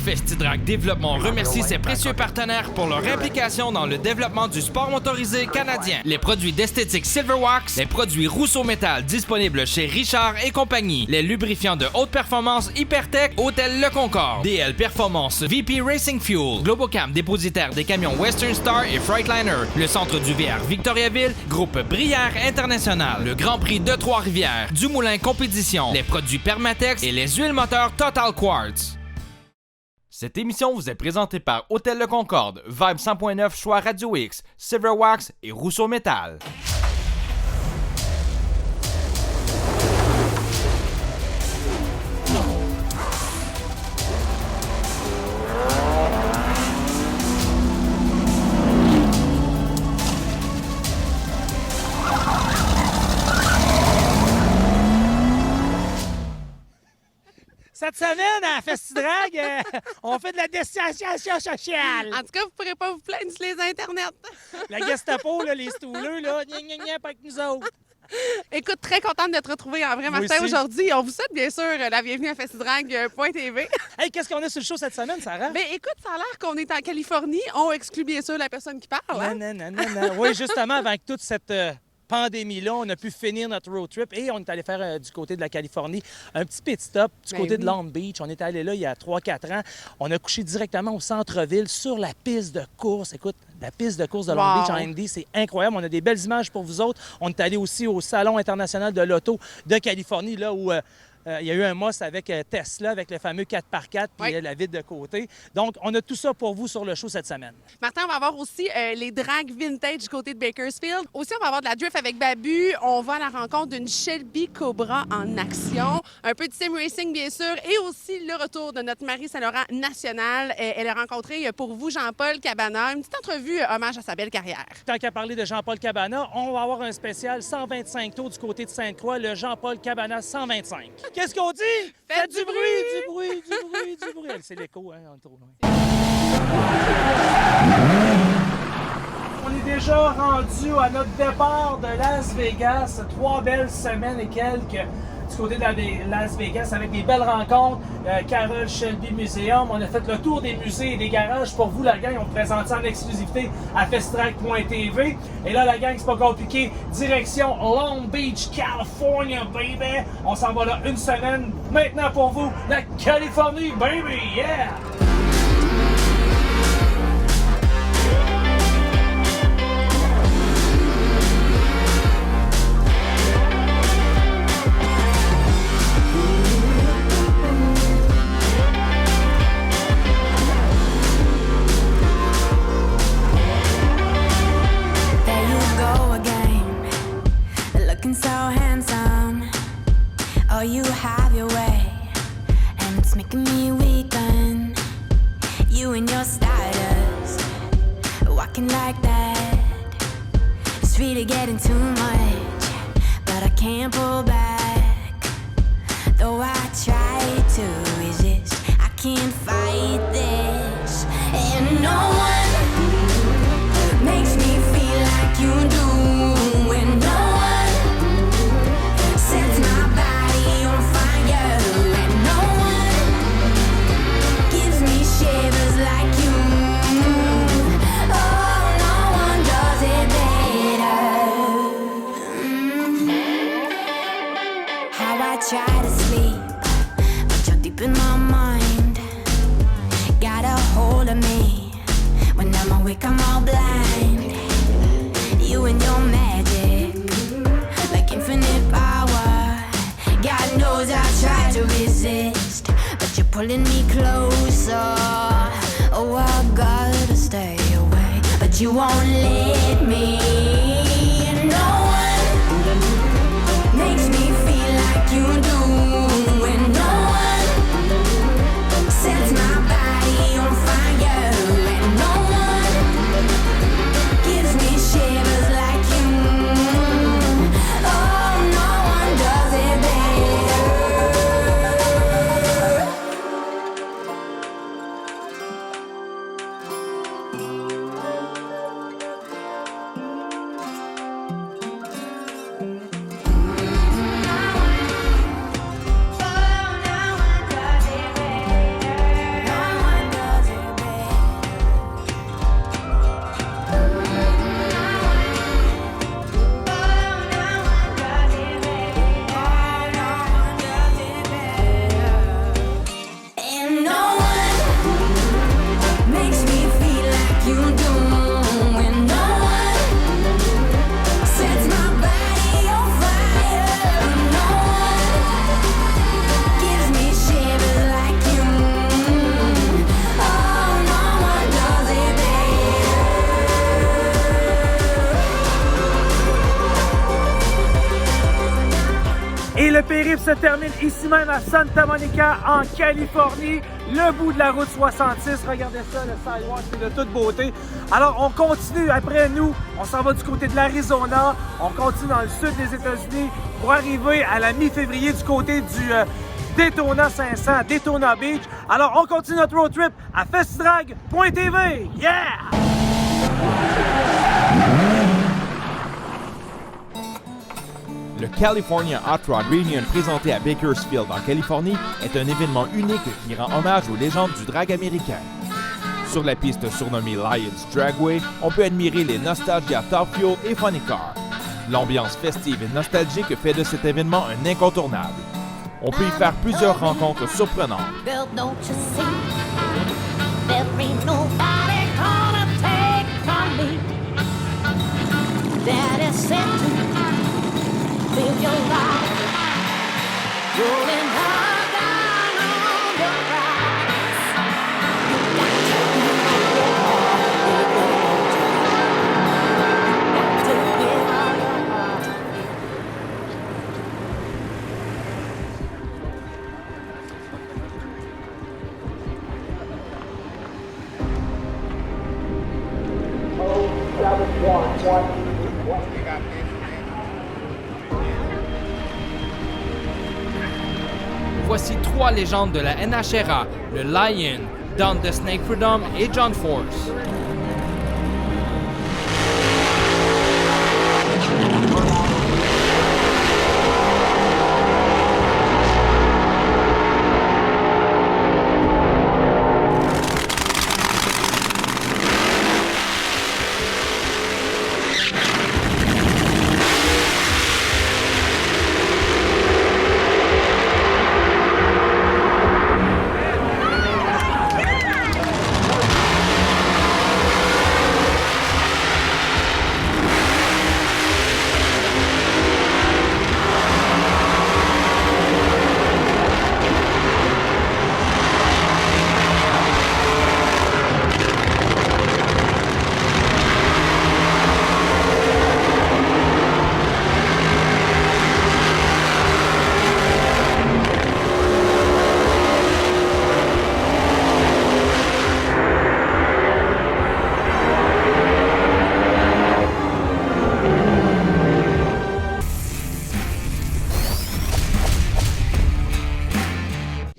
Festidrag Développement remercie ses précieux partenaires pour leur implication dans le développement du sport motorisé canadien. Les produits d'esthétique Silverwax, les produits Rousseau Métal disponibles chez Richard et compagnie, les lubrifiants de haute performance Hypertech, Hôtel Le Concorde, DL Performance, VP Racing Fuel, Globocam dépositaire des camions Western Star et Freightliner, le centre du VR Victoriaville, Groupe Brière International, le Grand Prix de Trois-Rivières, Dumoulin Compétition, les produits Permatex et les huiles moteurs Total Quartz. Cette émission vous est présentée par Hôtel Le Concorde, Vibe 100.9 Choix Radio X, Silverwax et Rousseau Métal. Cette semaine, à Festidrag, on fait de la distanciation sociale. En tout cas, vous ne pourrez pas vous plaindre sur les internets. La Gestapo, là, les stouleux, là, gna, pas avec nous autres. Écoute, très contente de te retrouver en vrai, Martin, aujourd'hui. On vous souhaite bien sûr la bienvenue à festidrag.tv. Hey, qu'est-ce qu'on a sur le show cette semaine, Sarah? Ben écoute, ça a l'air qu'on est en Californie. On exclut bien sûr la personne qui parle. Hein? Non. Oui, justement, avec toute cette pandémie-là, on a pu finir notre road trip et on est allé faire du côté de la Californie un petit pit stop du côté de Long Beach. On est allé là il y a 3-4 ans. On a couché directement au centre-ville sur la piste de course. Écoute, la piste de course de Long Beach en Indy, c'est incroyable. On a des belles images pour vous autres. On est allé aussi au Salon international de l'auto de Californie, là où il y a eu un must avec Tesla, avec le fameux 4x4 puis la vitre de côté. Donc, on a tout ça pour vous sur le show cette semaine. Martin, on va avoir aussi les drags vintage du côté de Bakersfield. Aussi, on va avoir de la drift avec Babu. On va à la rencontre d'une Shelby Cobra en action. Un peu de sim racing, bien sûr. Et aussi le retour de notre Marie Saint-Laurent nationale. Elle a rencontré pour vous Jean-Paul Cabana. Une petite entrevue hommage à sa belle carrière. Tant qu'à parler de Jean-Paul Cabana, on va avoir un spécial 125 tours du côté de Sainte-Croix, le Jean-Paul Cabana 125. Qu'est-ce qu'on dit? Faites du bruit! C'est l'écho, hein, on est trop loin. On est déjà rendu à notre départ de Las Vegas. 3 belles semaines et quelques du côté de Las Vegas avec des belles rencontres. Carroll Shelby Museum. On a fait le tour des musées et des garages pour vous, la gang. On présente ça en exclusivité à festidrag.tv. Et là, la gang, c'est pas compliqué. Direction Long Beach, California, baby. On s'en va là une semaine. Maintenant pour vous, la Californie, baby, yeah! So handsome, oh you have your way, and it's making me weaken. You and your stardust, walking like that. It's really getting too much, but I can't pull back. Though I try to resist, I can't fight this. And no one makes me feel like you do. And no sets my body on fire, and no one gives me shivers like you. Oh, no one does it better. How I try to sleep, but you're deep in my mind. Got a hold of me. When I'm awake, I'm all blind. You and your magic, like infinite power. God knows I tried to resist, but you're pulling me closer. Oh, I gotta stay away, but you won't let me. No one makes me feel like you do, and no one sets my body on fire, and no one gives me shivers like you. Oh, no one does it better. you do. When no one sets my body on fire, no one gives me shivers like you. Oh, no one does it better. Et le périple se termine ici même à Santa Monica, en Californie, le bout de la route 66. Regardez ça, le sidewalk, c'est de toute beauté. Alors, on continue après nous. On s'en va du côté de l'Arizona. On continue dans le sud des États-Unis pour arriver à la mi-février du côté du Daytona 500, Daytona Beach. Alors, on continue notre road trip à festidrag.tv. Yeah! Le California Hot Rod Reunion présenté à Bakersfield en Californie est un événement unique qui rend hommage aux légendes du drag américain. Sur la piste surnommée Lions Dragway, on peut admirer les Nostalgia Top Fuel et Funny Car. L'ambiance festive et nostalgique fait de cet événement un incontournable. On peut y faire plusieurs rencontres surprenantes. Girl, don't you see? There ain't nobody gonna take from me. That is set to live your life. Rolling hard down on the rise. You got to give all your heart. Voici 3 légendes de la NHRA, le Lion, Don the Snake Freedom et John Force.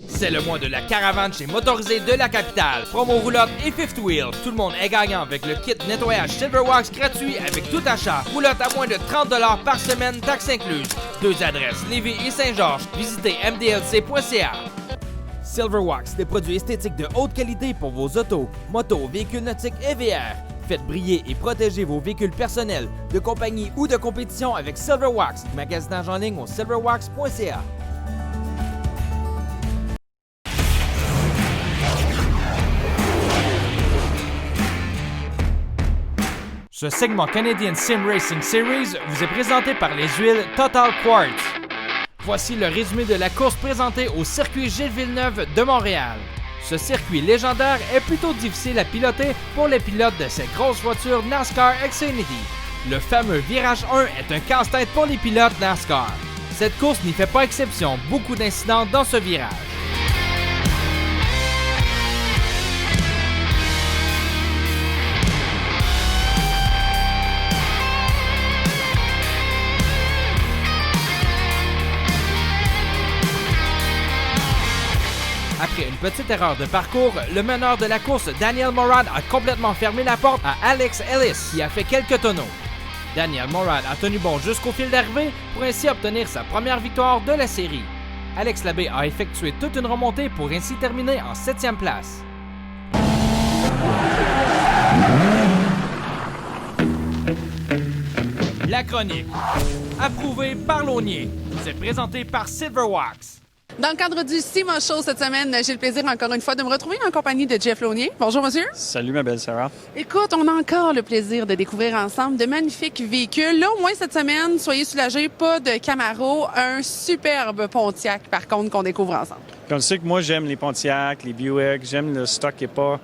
C'est le mois de la caravane chez Motorisé de la capitale. Promo roulotte et fifth wheel. Tout le monde est gagnant avec le kit nettoyage Silverwax gratuit avec tout achat. Roulotte à moins de 30$ par semaine, taxes incluses. 2 adresses, Lévis et Saint-Georges. Visitez mdlc.ca. Silverwax, des produits esthétiques de haute qualité pour vos autos, motos, véhicules nautiques et VR. Faites briller et protéger vos véhicules personnels, de compagnie ou de compétition avec Silverwax. Magasinage en ligne au silverwax.ca. Ce segment Canadian Sim Racing Series vous est présenté par les huiles Total Quartz. Voici le résumé de la course présentée au circuit Gilles Villeneuve de Montréal. Ce circuit légendaire est plutôt difficile à piloter pour les pilotes de ces grosses voitures NASCAR Xfinity. Le fameux virage 1 est un casse-tête pour les pilotes NASCAR. Cette course n'y fait pas exception, beaucoup d'incidents dans ce virage. Après une petite erreur de parcours, le meneur de la course, Daniel Morad, a complètement fermé la porte à Alex Ellis, qui a fait quelques tonneaux. Daniel Morad a tenu bon jusqu'au fil d'arrivée pour ainsi obtenir sa première victoire de la série. Alex Labbé a effectué toute une remontée pour ainsi terminer en 7e place. La chronique, approuvée par Launier, c'est présenté par Silverwax. Dans le cadre du SEMA Show cette semaine, j'ai le plaisir encore une fois de me retrouver en compagnie de Jeff Launier. Bonjour, monsieur. Salut, ma belle Sarah. Écoute, on a encore le plaisir de découvrir ensemble de magnifiques véhicules. Là, au moins cette semaine, soyez soulagés, pas de Camaro, un superbe Pontiac, par contre, qu'on découvre ensemble. Puis on sait que moi, j'aime les Pontiac, les Buick, j'aime le stock qui n'est pas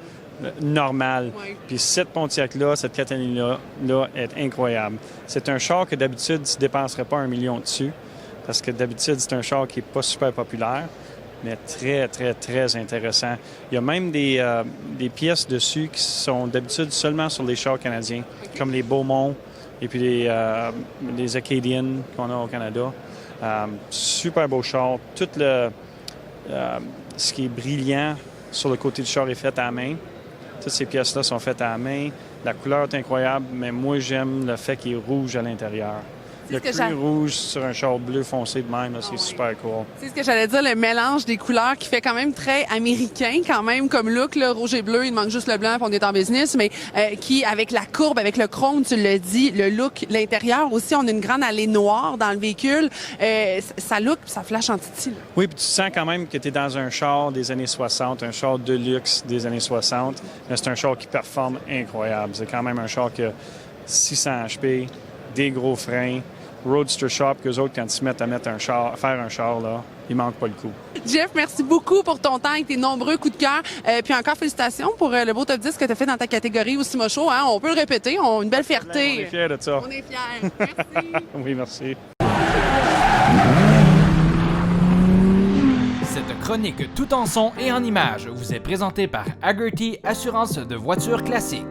normal. Oui. Puis cette Pontiac-là, cette Catalina-là est incroyable. C'est un char que d'habitude, tu ne dépenserais pas 1 million dessus, parce que d'habitude, c'est un char qui n'est pas super populaire, mais très, très, très intéressant. Il y a même des pièces dessus qui sont d'habitude seulement sur les chars canadiens, comme les Beaumont et puis les Acadian qu'on a au Canada. Super beau char. Tout ce qui est brillant sur le côté du char est fait à la main. Toutes ces pièces-là sont faites à la main. La couleur est incroyable, mais moi, j'aime le fait qu'il est rouge à l'intérieur. Le cuir rouge sur un char bleu foncé de même, là, c'est super cool. C'est ce que j'allais dire, le mélange des couleurs qui fait quand même très américain, quand même, comme look, là, rouge et bleu, il manque juste le blanc, puis on est en business, mais qui, avec la courbe, avec le chrome, tu l'as dit, le look, l'intérieur aussi, on a une grande allée noire dans le véhicule. Ça look, ça flash en titi, là. Oui, puis tu sens quand même que tu es dans un char des années 60, un char de luxe des années 60, mais c'est un char qui performe incroyable. C'est quand même un char qui a 600 HP, des gros freins, Roadster Shop, qu'eux autres, quand ils se mettent à faire un char, là, ils manquent pas le coup. Jeff, merci beaucoup pour ton temps et tes nombreux coups de cœur. Puis encore félicitations pour le beau top 10 que tu as fait dans ta catégorie au SEMA Show. Hein? On peut le répéter, on a une belle fierté. On est fiers de ça. On est fiers. Merci. Oui, merci. Cette chronique tout en son et en images vous est présentée par Hagerty Assurance de voitures classiques.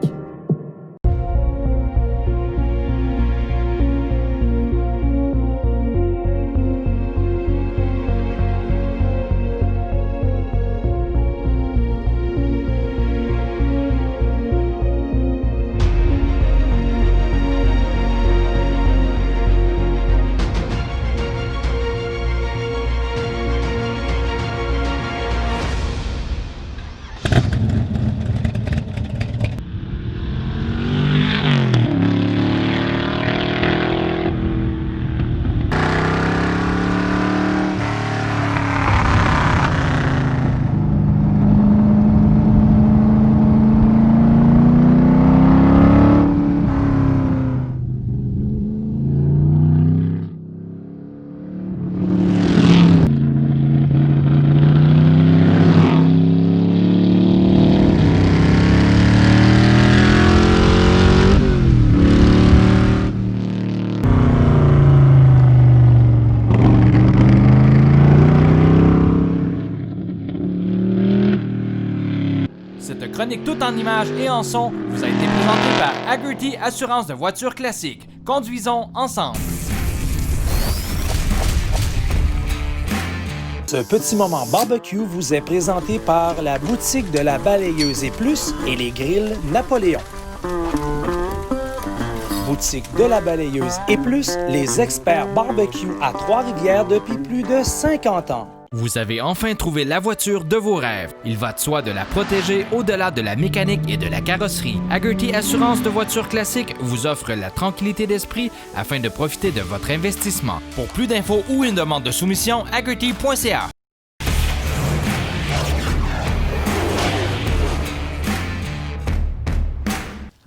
Cette chronique tout en images et en son vous a été présentée par Hagerty Assurance de voitures classiques. Conduisons ensemble. Ce petit moment barbecue vous est présenté par la boutique de la Balayeuse et Plus et les grilles Napoléon. Boutique de la Balayeuse et Plus, les experts barbecue à Trois-Rivières depuis plus de 50 ans. Vous avez enfin trouvé la voiture de vos rêves. Il va de soi de la protéger au-delà de la mécanique et de la carrosserie. Hagerty Assurance de voitures classiques vous offre la tranquillité d'esprit afin de profiter de votre investissement. Pour plus d'infos ou une demande de soumission, hagerty.ca.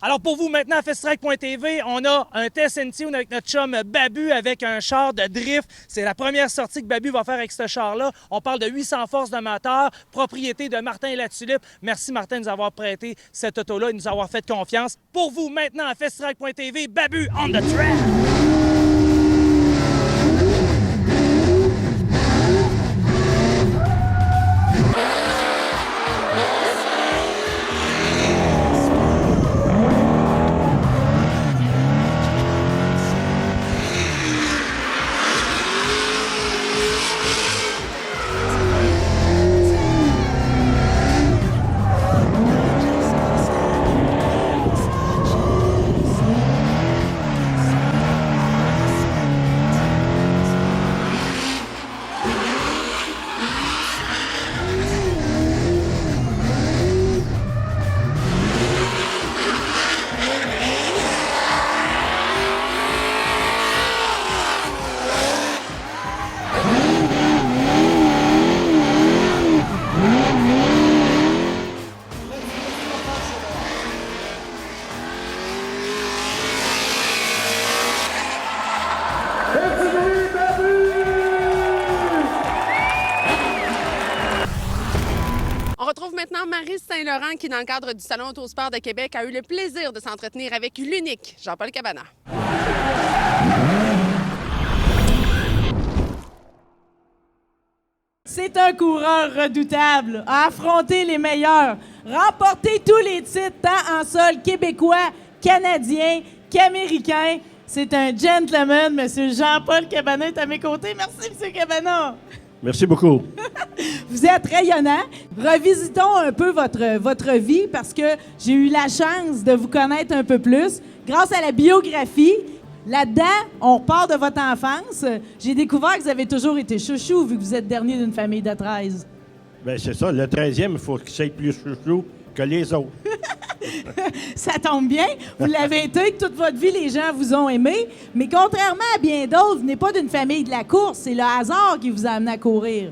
Alors pour vous, maintenant à FestStrike.tv, on a un test NT avec notre chum Babu avec un char de drift. C'est la première sortie que Babu va faire avec ce char-là. On parle de 800 forces de moteur, propriété de Martin Latulippe. Merci Martin de nous avoir prêté cette auto-là et de nous avoir fait confiance. Pour vous, maintenant à FestStrike.tv, Babu on the track! Saint-Laurent qui, dans le cadre du Salon Autosport de Québec, a eu le plaisir de s'entretenir avec l'unique Jean-Paul Cabana. C'est un coureur redoutable, a affronté les meilleurs, remporté tous les titres tant en sol québécois, canadien qu'américain. C'est un gentleman, M. Jean-Paul Cabana est à mes côtés. Merci, M. Cabana. Merci beaucoup. Vous êtes rayonnant. Revisitons un peu votre vie parce que j'ai eu la chance de vous connaître un peu plus grâce à la biographie. Là-dedans, on repart de votre enfance. J'ai découvert que vous avez toujours été chouchou vu que vous êtes dernier d'une famille de 13. Bien, c'est ça. Le 13e, il faut qu'il soit plus chouchou que les autres. Ça tombe bien. Vous l'avez été. Toute votre vie, les gens vous ont aimé. Mais contrairement à bien d'autres, vous n'êtes pas d'une famille de la course. C'est le hasard qui vous a amené à courir.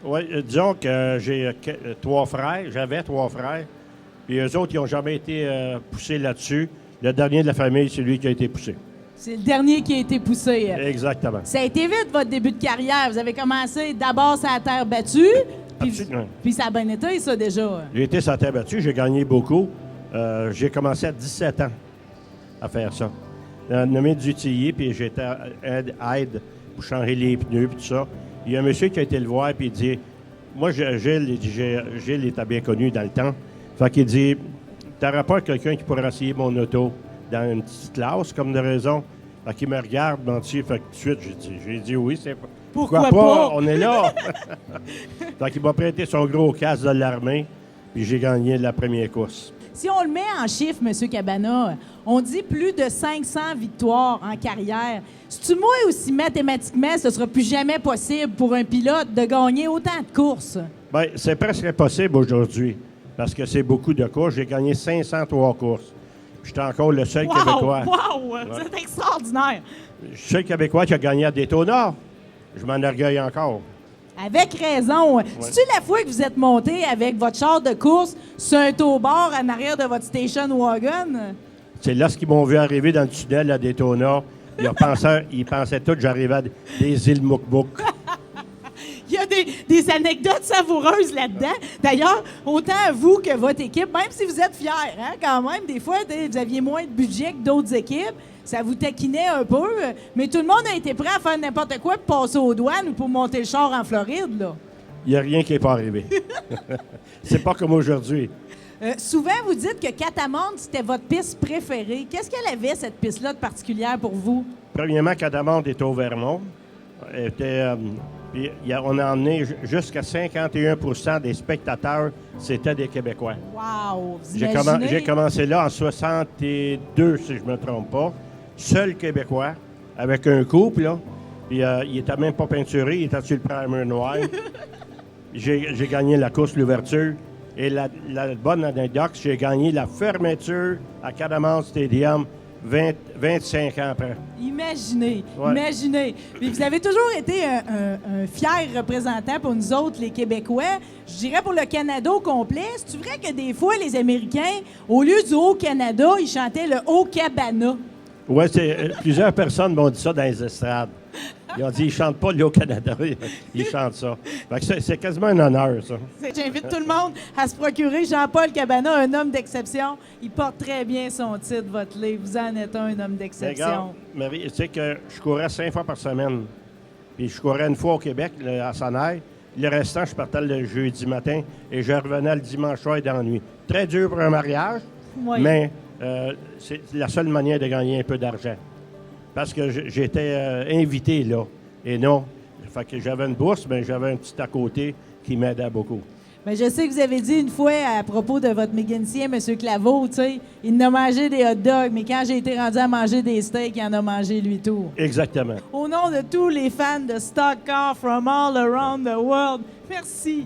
Oui, disons que j'ai 3 frères. J'avais 3 frères. Puis eux autres, ils n'ont jamais été poussés là-dessus. Le dernier de la famille, c'est lui qui a été poussé. C'est le dernier qui a été poussé. Exactement. Ça a été vite, votre début de carrière. Vous avez commencé d'abord sur la terre battue, puis ça a bien été, ça, déjà. J'ai été sur la terre battue, j'ai gagné beaucoup. J'ai commencé à 17 ans à faire ça. Nommé d'utilier, puis j'étais aide pour changer les pneus, puis tout ça. Il y a un monsieur qui a été le voir, puis il dit... Moi, Gilles était bien connu dans le temps. Fait qu'il dit, t'auras pas quelqu'un qui pourrait essayer mon auto dans une petite classe, comme de raison. Fait qu'il me regarde, fait que tout de suite, j'ai dit oui, c'est pourquoi pas? On est là! Fait qu'il m'a prêté son gros casque de l'armée, puis j'ai gagné la première course. Si on le met en chiffres, M. Cabana, on dit plus de 500 victoires en carrière. C'est-tu moi aussi, mathématiquement, ce sera plus jamais possible pour un pilote de gagner autant de courses? Bien, c'est presque impossible aujourd'hui, parce que c'est beaucoup de courses. J'ai gagné 503 courses. J'étais encore le seul Québécois. Wow! C'est extraordinaire! Je suis le seul Québécois qui a gagné à Daytona. Je m'en orgueille encore. Avec raison. C'est-tu la fois que vous êtes monté avec votre char de course sur un taux-bord en arrière de votre station wagon? C'est lorsqu'ils m'ont vu arriver dans le tunnel à Daytona. Ils pensaient tous que j'arrivais des îles Mukbuk. Il y a des anecdotes savoureuses là-dedans. D'ailleurs, autant vous que votre équipe, même si vous êtes fiers, hein, quand même, des fois, vous aviez moins de budget que d'autres équipes. Ça vous taquinait un peu, mais tout le monde a été prêt à faire n'importe quoi pour passer aux douanes ou pour monter le char en Floride, là. Il n'y a rien qui n'est pas arrivé. C'est pas comme aujourd'hui. Souvent, vous dites que Catamonte, c'était votre piste préférée. Qu'est-ce qu'elle avait, cette piste-là, de particulière pour vous? Premièrement, Catamonte est au Vermont. On a emmené jusqu'à 51% des spectateurs, c'était des Québécois. Wow! J'ai commencé là en 62, si je ne me trompe pas. Seul Québécois, avec un couple, là. Puis il n'était même pas peinturé, il était sur le primer noir. J'ai gagné la course, l'ouverture. Et la bonne anecdote, j'ai gagné la fermeture à Catamonte Stadium 25 ans après. Imaginez. Puis vous avez toujours été un fier représentant pour nous autres, les Québécois. Je dirais pour le Canada au complet. C'est-tu vrai que des fois, les Américains, au lieu du Haut-Canada, ils chantaient le Haut-Cabana? Oui, plusieurs personnes m'ont dit ça dans les estrades. Ils ont dit, ils ne chantent pas le Haut-Canada, ils chantent ça. Fait que c'est quasiment un honneur, ça. J'invite tout le monde à se procurer Jean-Paul Cabana, un homme d'exception. Il porte très bien son titre, votre livre. Vous en êtes un homme d'exception. Regarde, Marie, tu sais que je courais 5 fois par semaine. Puis je courais une fois au Québec, à Sanaï. Le restant, je partais le jeudi matin et je revenais le dimanche soir dans la nuit. Très dur pour un mariage, mais c'est la seule manière de gagner un peu d'argent. Parce que j'étais invité, là. Et non. Fait que j'avais une bourse, mais j'avais un petit à côté qui m'aidait beaucoup. Mais je sais que vous avez dit une fois à propos de votre mécanicien, M. Claveau, tu sais, il en a mangé des hot dogs, mais quand j'ai été rendu à manger des steaks, il en a mangé lui tout. Exactement. Au nom de tous les fans de stock cars from all around the world, merci.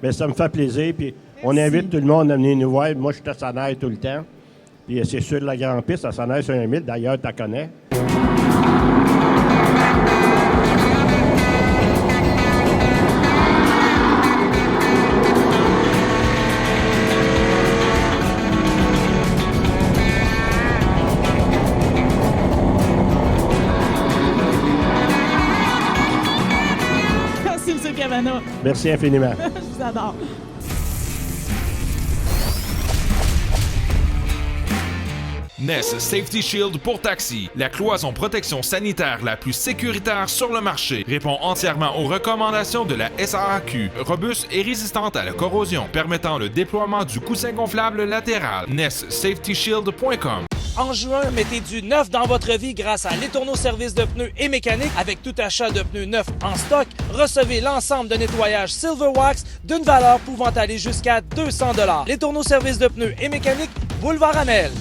Bien, ça me fait plaisir. Puis on invite tout le monde à venir nous voir. Moi, je suis à Sanaï tout le temps. Puis c'est sur la grande piste, à Sanaï sur un mille. D'ailleurs, tu la connais. Merci, M. Cabana. Merci infiniment. Je vous adore. Ness Safety Shield pour taxi, la cloison protection sanitaire la plus sécuritaire sur le marché, répond entièrement aux recommandations de la SAAQ, robuste et résistante à la corrosion, permettant le déploiement du coussin gonflable latéral. NessSafetyShield.com. En juin, mettez du neuf dans votre vie grâce à l'Etourneau Service de pneus et mécanique. Avec tout achat de pneus neufs en stock, recevez l'ensemble de nettoyage Silver Wax d'une valeur pouvant aller jusqu'à 200 $. L'Etourneau Service de pneus et mécanique, Boulevard Amel.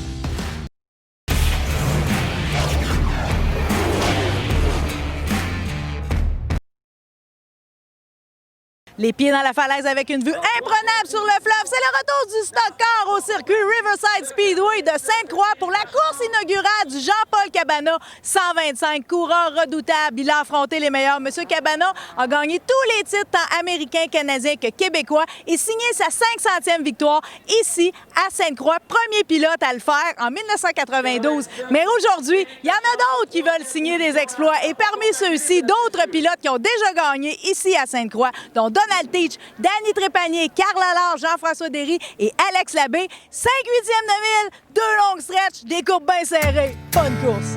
Les pieds dans la falaise avec une vue imprenable sur le fleuve. C'est le retour du stock car au circuit Riverside Speedway de Sainte-Croix pour la course inaugurale du Jean-Paul Cabana 125. Coureur redoutable, il a affronté les meilleurs. Monsieur Cabana a gagné tous les titres tant américains, canadiens que québécois et signé sa 500e victoire ici à Sainte-Croix. Premier pilote à le faire en 1992. Mais aujourd'hui, il y en a d'autres qui veulent signer des exploits et parmi ceux-ci, d'autres pilotes qui ont déjà gagné ici à Sainte-Croix, dont Donald Teach, Danny Trépanier, Carl Allard, Jean-François Derry et Alex Labbé. 5 huitièmes de mille, 2 longues stretches, des courbes bien serrées. Bonne course!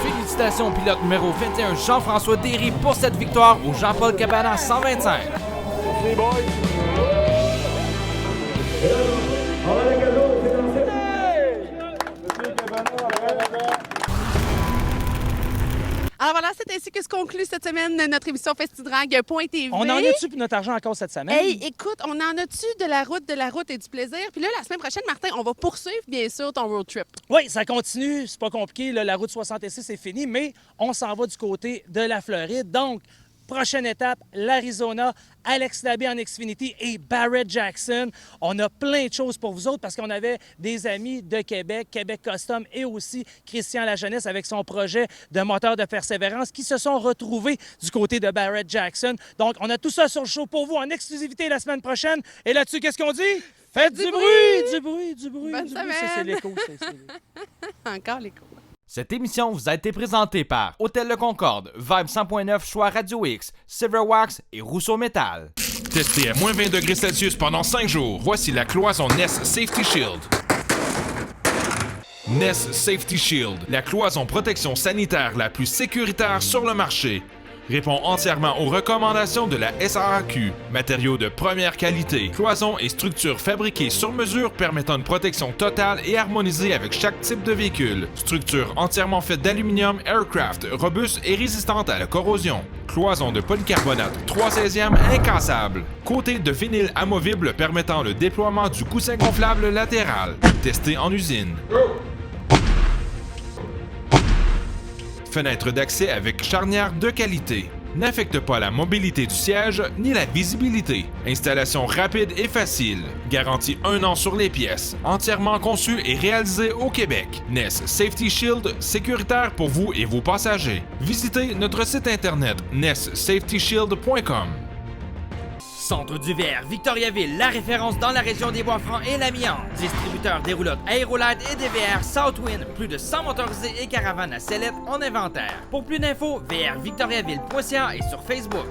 Félicitations au pilote numéro 21 Jean-François Derry pour cette victoire au Jean-Paul Cabana 125. Alors voilà, c'est ainsi que se conclut cette semaine notre émission Festidrag.tv. On en a-tu pour notre argent encore cette semaine? Hey, écoute, on en a-tu de la route et du plaisir? Puis là, la semaine prochaine, Martin, on va poursuivre, bien sûr, ton road trip. Oui, ça continue. C'est pas compliqué. Là, la route 66 est finie, mais on s'en va du côté de la Floride. Donc, prochaine étape, l'Arizona, Alex Labbé en Xfinity et Barrett Jackson. On a plein de choses pour vous autres parce qu'on avait des amis de Québec, Québec Custom et aussi Christian Lajeunesse avec son projet de moteur de persévérance qui se sont retrouvés du côté de Barrett Jackson. Donc, on a tout ça sur le show pour vous en exclusivité la semaine prochaine. Et là-dessus, qu'est-ce qu'on dit? Faites du bruit! Du bruit, du bruit, Bonne du bruit. semaine. Ça, c'est l'écho. Encore l'écho. Cette émission vous a été présentée par Hôtel Le Concorde, Vibe 100.9 Choix Radio X, Silverwax et Rousseau Métal. Testé à moins 20 degrés Celsius pendant 5 jours, voici la cloison Ness Safety Shield. Ness Safety Shield, la cloison protection sanitaire la plus sécuritaire sur le marché. Répond entièrement aux recommandations de la SAAQ. Matériaux de première qualité, cloisons et structures fabriquées sur mesure permettant une protection totale et harmonisée avec chaque type de véhicule. Structure entièrement faite d'aluminium aircraft, robuste et résistante à la corrosion. Cloison de polycarbonate 3/16e incassable. Côté de vinyle amovible permettant le déploiement du coussin gonflable latéral. Testé en usine. Fenêtre d'accès avec charnière de qualité. N'affecte pas la mobilité du siège ni la visibilité. Installation rapide et facile. Garantie 1 an sur les pièces. Entièrement conçu et réalisé au Québec. NES Safety Shield, sécuritaire pour vous et vos passagers. Visitez notre site internet nessafetyshield.com. Centre du VR Victoriaville, la référence dans la région des Bois-Francs et l'Amiens. Distributeur des roulottes Aerolite et des VR Southwind. Plus de 100 motorisés et caravanes à sellette en inventaire. Pour plus d'infos, vrvictoriaville.ca et sur Facebook.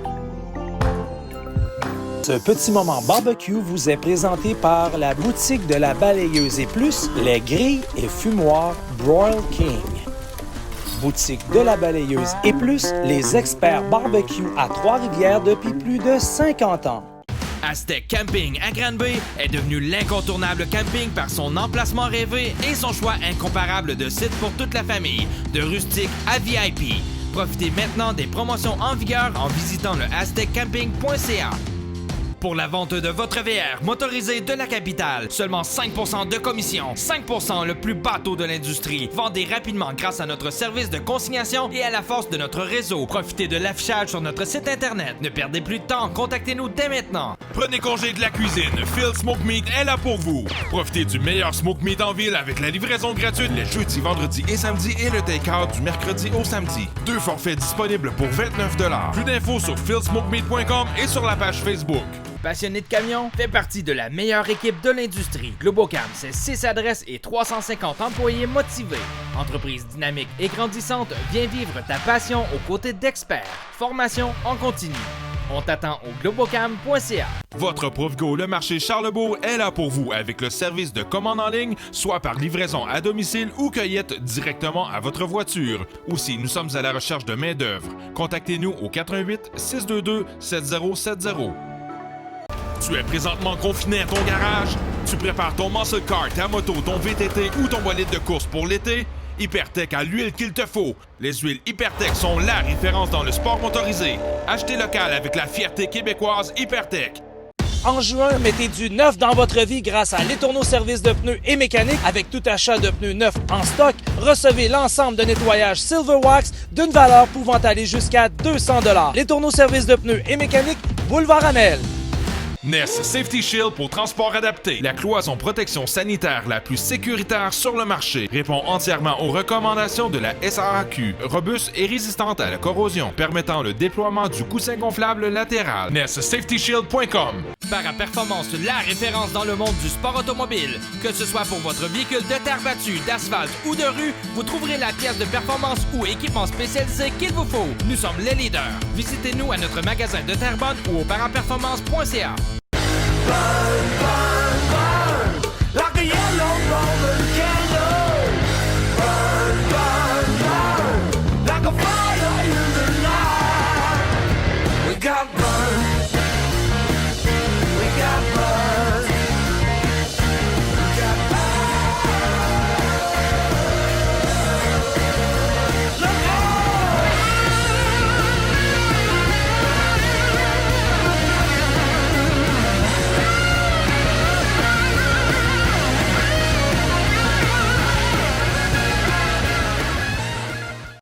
Ce petit moment barbecue vous est présenté par la boutique de la balayeuse et plus, les grilles et fumoirs Broil King. Boutique de la balayeuse et plus, les experts barbecue à Trois-Rivières depuis plus de 50 ans. Aztec Camping à Granby est devenu l'incontournable camping par son emplacement rêvé et son choix incomparable de sites pour toute la famille, de rustique à VIP. Profitez maintenant des promotions en vigueur en visitant le azteccamping.ca. Pour la vente de votre VR motorisé de la capitale, seulement 5% de commission. 5% le plus bas taux de l'industrie. Vendez rapidement grâce à notre service de consignation et à la force de notre réseau. Profitez de l'affichage sur notre site internet. Ne perdez plus de temps, contactez-nous dès maintenant. Prenez congé de la cuisine, Phil Smoke Meat est là pour vous. Profitez du meilleur smoke meat en ville avec la livraison gratuite les jeudis, vendredis et samedis et le take-out du mercredi au samedi. 2 forfaits disponibles pour 29$. Plus d'infos sur philsmokemeat.com et sur la page Facebook. Passionné de camions? Fait partie de la meilleure équipe de l'industrie. Globocam, c'est 6 adresses et 350 employés motivés. Entreprise dynamique et grandissante, viens vivre ta passion aux côtés d'experts. Formation en continu. On t'attend au globocam.ca. Votre Provigo Le Marché Charlebourg est là pour vous avec le service de commande en ligne, soit par livraison à domicile ou cueillette directement à votre voiture. Aussi, nous sommes à la recherche de main-d'œuvre. Contactez-nous au 88 622 7070. Tu es présentement confiné à ton garage? Tu prépares ton muscle car, ta moto, ton VTT ou ton bolide de course pour l'été? Hypertech a l'huile qu'il te faut. Les huiles Hypertech sont la référence dans le sport motorisé. Achetez local avec la fierté québécoise Hypertech. En juin, mettez du neuf dans votre vie grâce à l'Etourneau Service de pneus et mécanique. Avec tout achat de pneus neufs en stock, recevez l'ensemble de nettoyage Silver Wax d'une valeur pouvant aller jusqu'à 200$. L'Etourneau Service de pneus et mécanique, Boulevard Amel. NES Safety Shield pour transport adapté. La cloison protection sanitaire la plus sécuritaire sur le marché. Répond entièrement aux recommandations de la SAAQ. Robuste et résistante à la corrosion. Permettant le déploiement du coussin gonflable latéral. NESSafetyShield.com. Paraperformance, la référence dans le monde du sport automobile. Que ce soit pour votre véhicule de terre battue, d'asphalte ou de rue, vous trouverez la pièce de performance ou équipement spécialisé qu'il vous faut. Nous sommes les leaders. Visitez-nous à notre magasin de Terrebonne ou au paraperformance.ca.